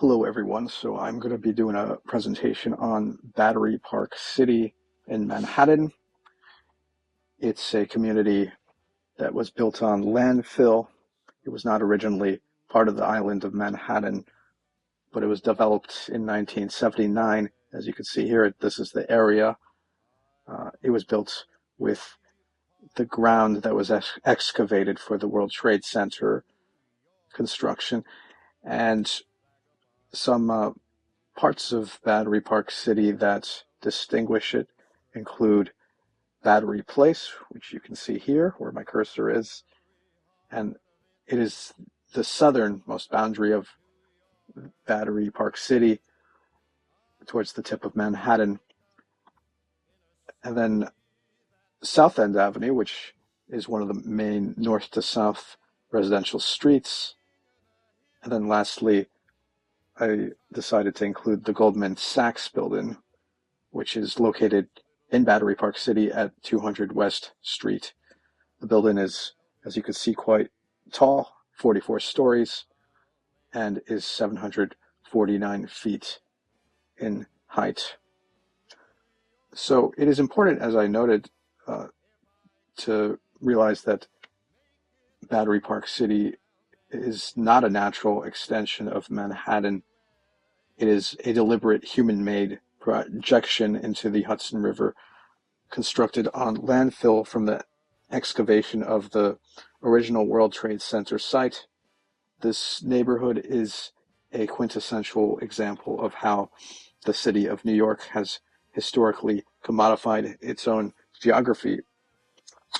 Hello, everyone. So I'm going to be doing a presentation on Battery Park City in Manhattan. It's a community that was built on landfill. It was not originally part of the island of Manhattan, but it was developed in 1979. As you can see here, this is the area. It was built with the ground that was excavated for the World Trade Center construction, and some parts of Battery Park City that distinguish it include Battery Place, which you can see here where my cursor is, and it is the southernmost boundary of Battery Park City towards the tip of Manhattan. And then South End Avenue, which is one of the main north to south residential streets. And then lastly, I decided to include the Goldman Sachs building, which is located in Battery Park City at 200 West Street. The building is, as you can see, quite tall, 44 stories, and is 749 feet in height. So it is important, as I noted, to realize that Battery Park City is not a natural extension of Manhattan. It is a deliberate human-made projection into the Hudson River, constructed on landfill from the excavation of the original World Trade Center site. This neighborhood is a quintessential example of how the city of New York has historically commodified its own geography.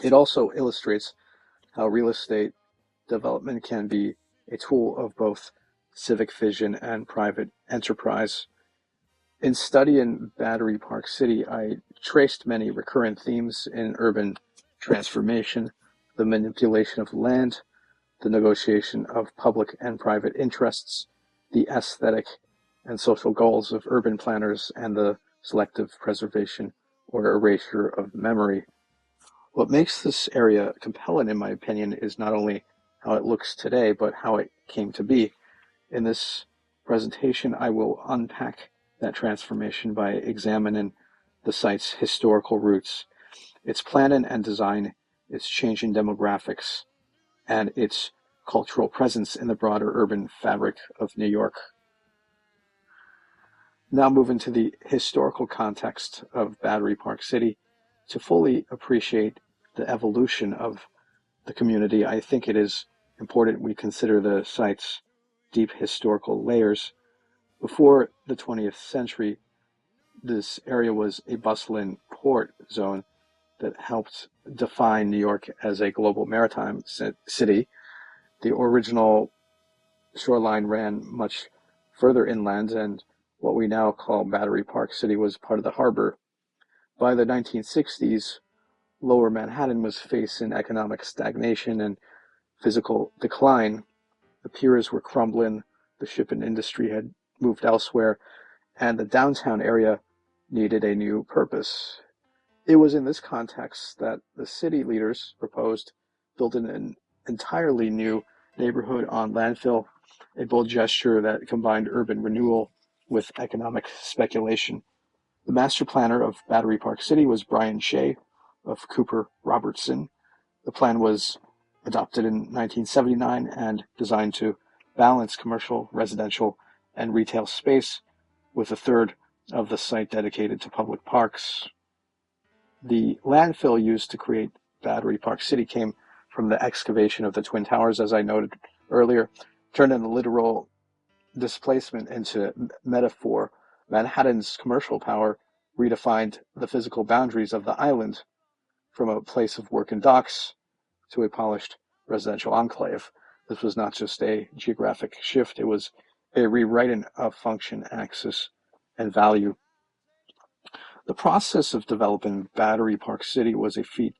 It also illustrates how real estate development can be a tool of both civic vision and private enterprise. In studying Battery Park City, I traced many recurrent themes in urban transformation: the manipulation of land, the negotiation of public and private interests, the aesthetic and social goals of urban planners, and the selective preservation or erasure of memory. What makes this area compelling, in my opinion, is not only how it looks today, but how it came to be. In this presentation, I will unpack that transformation by examining the site's historical roots, its planning and design, its changing demographics, and its cultural presence in the broader urban fabric of New York. Now moving to the historical context of Battery Park City. To fully appreciate the evolution of the community, I think it is important we consider the site's deep historical layers. Before the 20th century, this area was a bustling port zone that helped define New York as a global maritime city. The original shoreline ran much further inland, and what we now call Battery Park City was part of the harbor. By the 1960s, Lower Manhattan was facing economic stagnation and physical decline. The piers were crumbling, the shipping industry had moved elsewhere, and the downtown area needed a new purpose. It was in this context that the city leaders proposed building an entirely new neighborhood on landfill, a bold gesture that combined urban renewal with economic speculation. The master planner of Battery Park City was Brian Shea of Cooper Robertson. The plan was adopted in 1979 and designed to balance commercial, residential, and retail space, with a third of the site dedicated to public parks. The landfill used to create Battery Park City came from the excavation of the Twin Towers, as I noted earlier, turning the literal displacement into metaphor. Manhattan's commercial power redefined the physical boundaries of the island, from a place of work and docks to a polished residential enclave. This was not just a geographic shift, it was a rewriting of function, axis, and value. The process of developing Battery Park City was a feat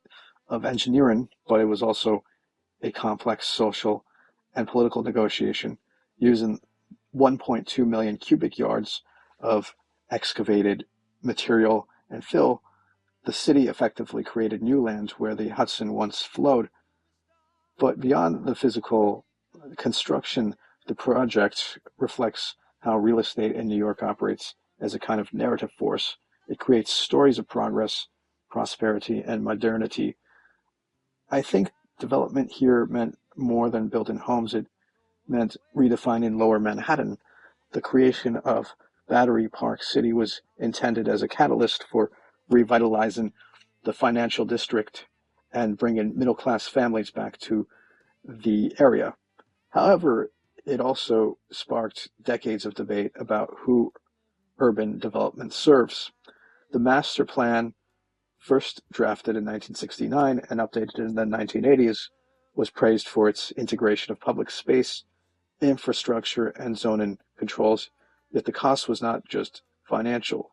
of engineering, but it was also a complex social and political negotiation. Using 1.2 million cubic yards of excavated material and fill, the city effectively created new land where the Hudson once flowed. But beyond the physical construction, the project reflects how real estate in New York operates as a kind of narrative force. It creates stories of progress, prosperity, and modernity. I think development here meant more than building homes. It meant redefining Lower Manhattan. The creation of Battery Park City was intended as a catalyst for revitalizing the financial district and bringing middle-class families back to the area. However, it also sparked decades of debate about who urban development serves. The master plan, first drafted in 1969 and updated in the 1980s, was praised for its integration of public space, infrastructure, and zoning controls, yet the cost was not just financial.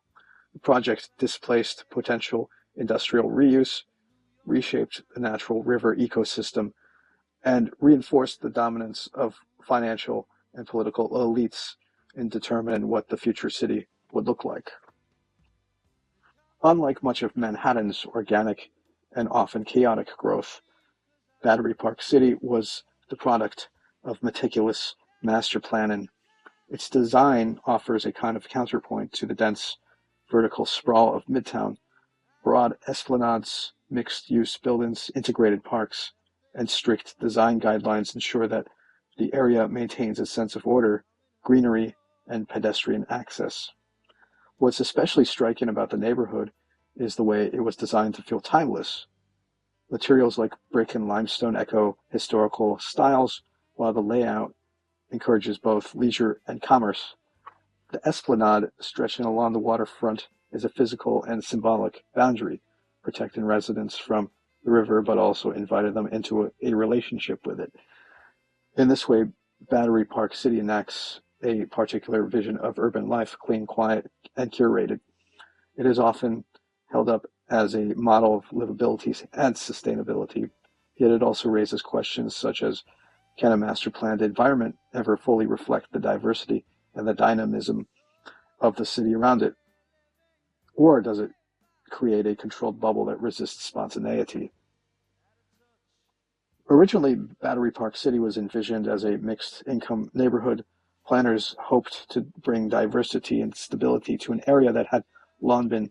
The project displaced potential industrial reuse, reshaped the natural river ecosystem, and reinforced the dominance of financial and political elites in determining what the future city would look like. Unlike much of Manhattan's organic and often chaotic growth, Battery Park City was the product of meticulous master planning. Its design offers a kind of counterpoint to the dense vertical sprawl of Midtown. Broad esplanades, mixed-use buildings, integrated parks, and strict design guidelines ensure that the area maintains a sense of order, greenery, and pedestrian access. What's especially striking about the neighborhood is the way it was designed to feel timeless. Materials like brick and limestone echo historical styles, while the layout encourages both leisure and commerce. The esplanade stretching along the waterfront is a physical and symbolic boundary, protecting residents from the river but also inviting them into a relationship with it. In this way, Battery Park City enacts a particular vision of urban life, clean, quiet, and curated. It is often held up as a model of livability and sustainability, yet it also raises questions such as, can a master planned environment ever fully reflect the diversity and the dynamism of the city around it? Or does it create a controlled bubble that resists spontaneity? Originally, Battery Park City was envisioned as a mixed-income neighborhood. Planners hoped to bring diversity and stability to an area that had long been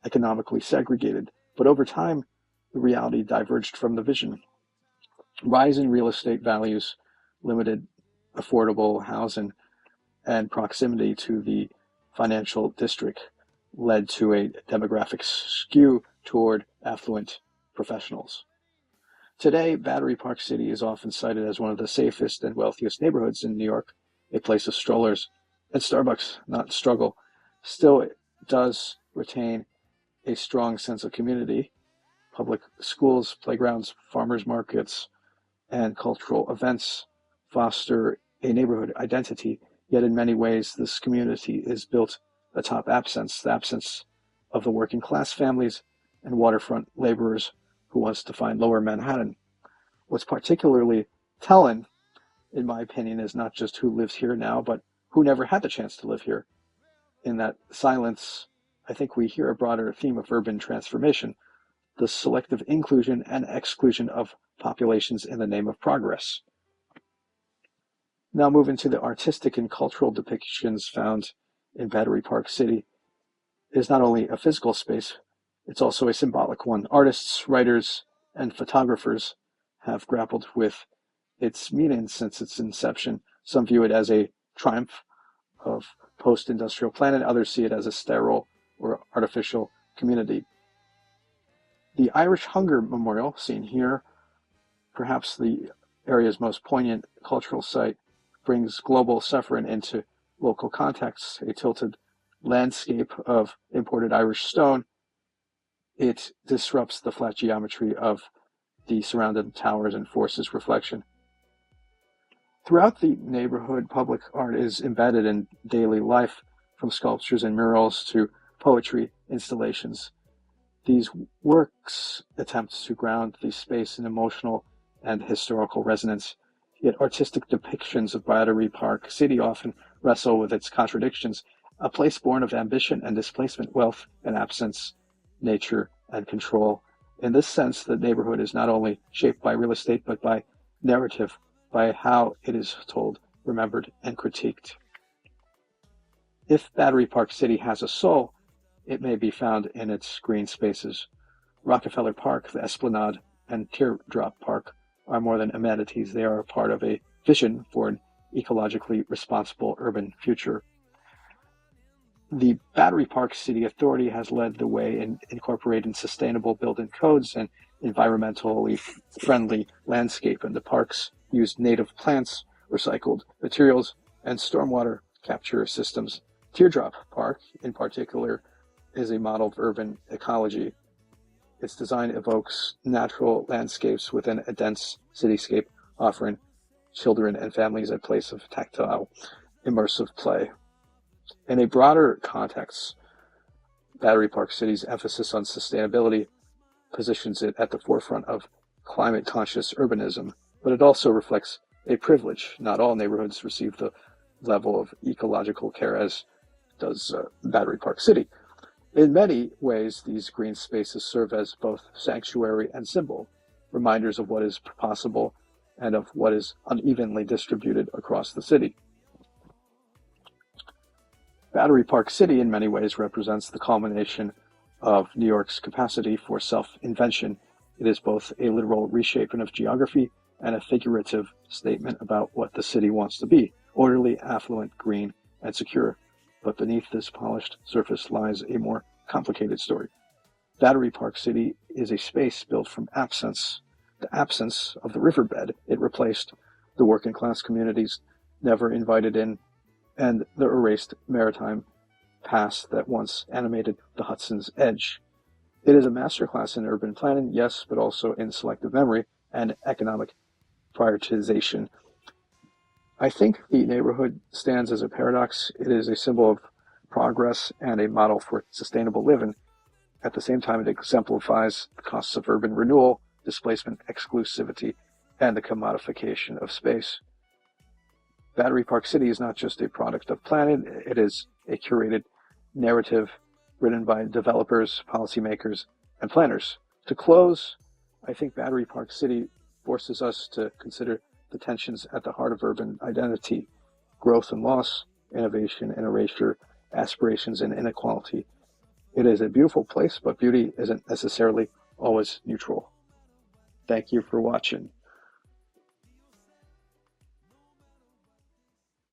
economically segregated. But over time, the reality diverged from the vision. Rising real estate values, limited affordable housing, and proximity to the financial district led to a demographic skew toward affluent professionals. Today, Battery Park City is often cited as one of the safest and wealthiest neighborhoods in New York, a place of strollers and Starbucks, not struggle. Still, it does retain a strong sense of community. Public schools, playgrounds, farmers markets, and cultural events foster a neighborhood identity, yet in many ways this community is built atop the absence of the working class families and waterfront laborers who once defined Lower Manhattan. What's particularly telling, in my opinion, is not just who lives here now, but who never had the chance to live here. In that silence, I think we hear a broader theme of urban transformation, the selective inclusion and exclusion of populations in the name of progress. Now moving to the artistic and cultural depictions found in Battery Park City. It is not only a physical space, it's also a symbolic one. Artists, writers, and photographers have grappled with its meaning since its inception. Some view it as a triumph of post-industrial planet, others see it as a sterile or artificial community. The Irish Hunger Memorial, seen here, perhaps the area's most poignant cultural site, brings global suffering into local contexts. A tilted landscape of imported Irish stone, it disrupts the flat geometry of the surrounding towers and forces reflection. Throughout the neighborhood, public art is embedded in daily life, from sculptures and murals to poetry installations. These works attempt to ground the space in emotional and historical resonance, yet artistic depictions of Battery Park City often wrestle with its contradictions, a place born of ambition and displacement, wealth and absence, nature and control. In this sense, the neighborhood is not only shaped by real estate, but by narrative, by how it is told, remembered, and critiqued. If Battery Park City has a soul, it may be found in its green spaces. Rockefeller Park, the Esplanade, and Teardrop Park are more than amenities. They are part of a vision for an ecologically responsible urban future. The Battery Park City Authority has led the way in incorporating sustainable building codes and environmentally friendly landscape, and the parks use native plants, recycled materials, and stormwater capture systems. Teardrop Park, in particular, is a model of urban ecology. Its design evokes natural landscapes within a dense cityscape, offering children and families a place of tactile, immersive play. In a broader context, Battery Park City's emphasis on sustainability positions it at the forefront of climate-conscious urbanism, but it also reflects a privilege. Not all neighborhoods receive the level of ecological care as does Battery Park City. In many ways, these green spaces serve as both sanctuary and symbol, reminders of what is possible and of what is unevenly distributed across the city. Battery Park City, in many ways, represents the culmination of New York's capacity for self-invention. It is both a literal reshaping of geography and a figurative statement about what the city wants to be: orderly, affluent, green, and secure. But beneath this polished surface lies a more complicated story. Battery Park City is a space built from absence. The absence of the riverbed it replaced, the working class communities never invited in, and the erased maritime past that once animated the Hudson's edge. It is a masterclass in urban planning, yes, but also in selective memory and economic prioritization. I think the neighborhood stands as a paradox. It is a symbol of progress and a model for sustainable living. At the same time, it exemplifies the costs of urban renewal, displacement, exclusivity, and the commodification of space. Battery Park City is not just a product of planning, it is a curated narrative written by developers, policymakers, and planners. To close, I think Battery Park City forces us to consider the tensions at the heart of urban identity: growth and loss, innovation and erasure, aspirations and inequality. It is a beautiful place, but beauty isn't necessarily always neutral. Thank you for watching.